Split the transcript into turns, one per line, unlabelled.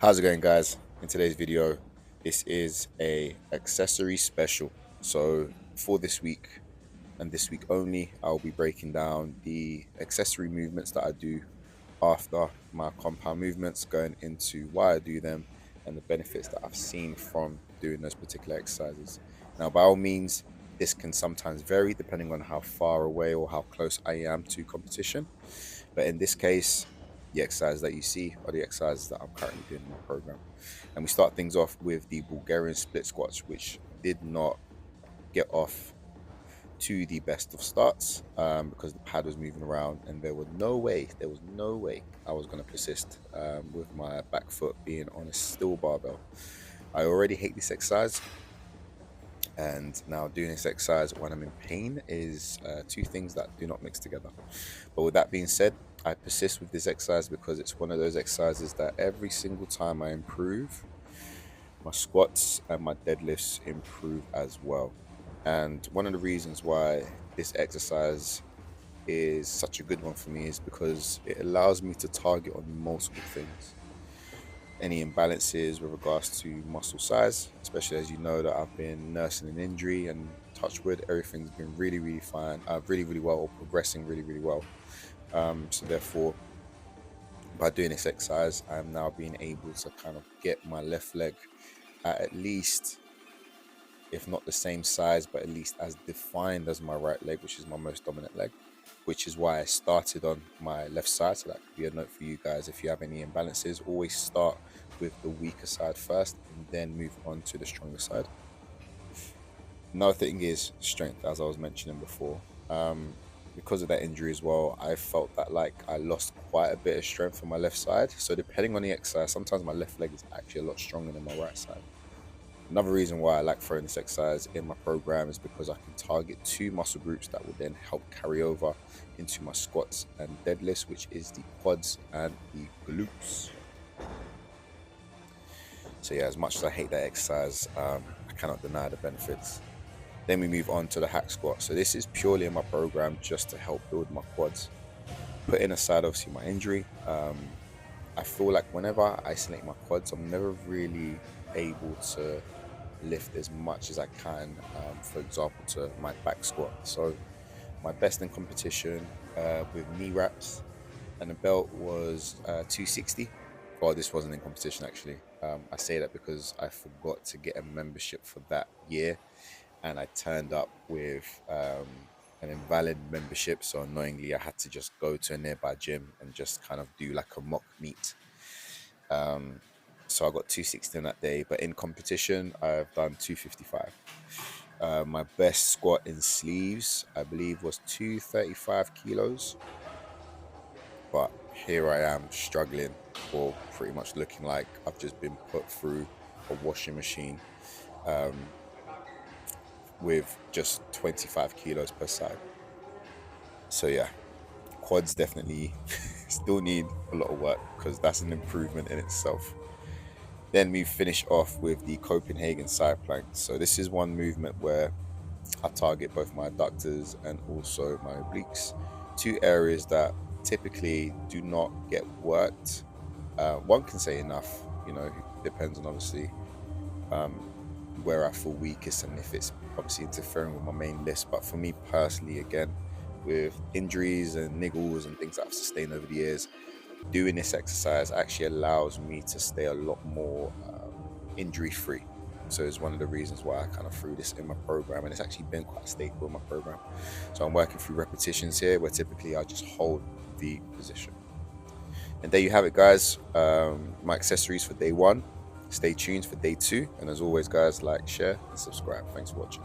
How's it going, guys? In today's video, this is a accessory special. So for this week and this week only, I'll be breaking down the accessory movements that I do after my compound movements, going into why I do them and the benefits that I've seen from doing those particular exercises. Now, by all means, this can sometimes vary depending on how far away or how close I am to competition. But in this case, the exercises that you see are the exercises that I'm currently doing in my program. And we start things off with the Bulgarian split squats, which did not get off to the best of starts because the pad was moving around and there was no way I was going to persist with my back foot being on a steel barbell. I already hate this exercise, and now doing this exercise when I'm in pain is two things that do not mix together. But with that being said, I persist with this exercise because it's one of those exercises that every single time I improve, my squats and my deadlifts improve as well. And one of the reasons why this exercise is such a good one for me is because it allows me to target on multiple things. Any imbalances with regards to muscle size, especially as you know that I've been nursing an injury, and touch wood, everything's been really, really fine, really well, or progressing really well. So therefore, by doing this exercise, I'm now being able to kind of get my left leg at least, if not the same size, but at least as defined as my right leg, which is my most dominant leg, which is why I started on my left side. So that could be a note for you guys. If you have any imbalances, always start with the weaker side first and then move on to the stronger side. Another thing is strength, as I was mentioning before. Because of that injury as well, I felt that like I lost quite a bit of strength on my left side. So depending on the exercise, sometimes my left leg is actually a lot stronger than my right side. Another reason why I like throwing this exercise in my program is because I can target two muscle groups that will then help carry over into my squats and deadlifts, which is the quads and the glutes. So yeah, as much as I hate that exercise, I cannot deny the benefits. Then we move on to the hack squat. So this is purely in my program just to help build my quads. Putting aside obviously my injury, I feel like whenever I isolate my quads, I'm never really able to lift as much as I can, for example, to my back squat. So my best in competition with knee wraps and a belt was 260. Well, this wasn't in competition actually. I say that because I forgot to get a membership for that year, and I turned up with an invalid membership. So annoyingly, I had to just go to a nearby gym and just kind of do like a mock meet. Um, so I got 260 on that day, but in competition, I've done 255. My best squat in sleeves, I believe, was 235 kilos. But here I am struggling, or pretty much looking like I've just been put through a washing machine um, with just 25 kilos per side. So yeah, quads definitely still need a lot of work because that's an improvement in itself. Then we finish off with the Copenhagen side plank. So this is one movement where I target both my adductors and also my obliques, two areas that typically do not get worked. One can say enough, depends on obviously um, where I feel weakest and if it's obviously interfering with my main list. But for me personally, again, with injuries and niggles and things that I've sustained over the years, doing this exercise actually allows me to stay a lot more injury free. So it's one of the reasons why I kind of threw this in my program, and it's actually been quite a staple in my program. So I'm working through repetitions here where typically I just hold the position. And there you have it, guys. My accessories for day one. Stay tuned for day two. And as always, guys, like, share, and subscribe. Thanks for watching.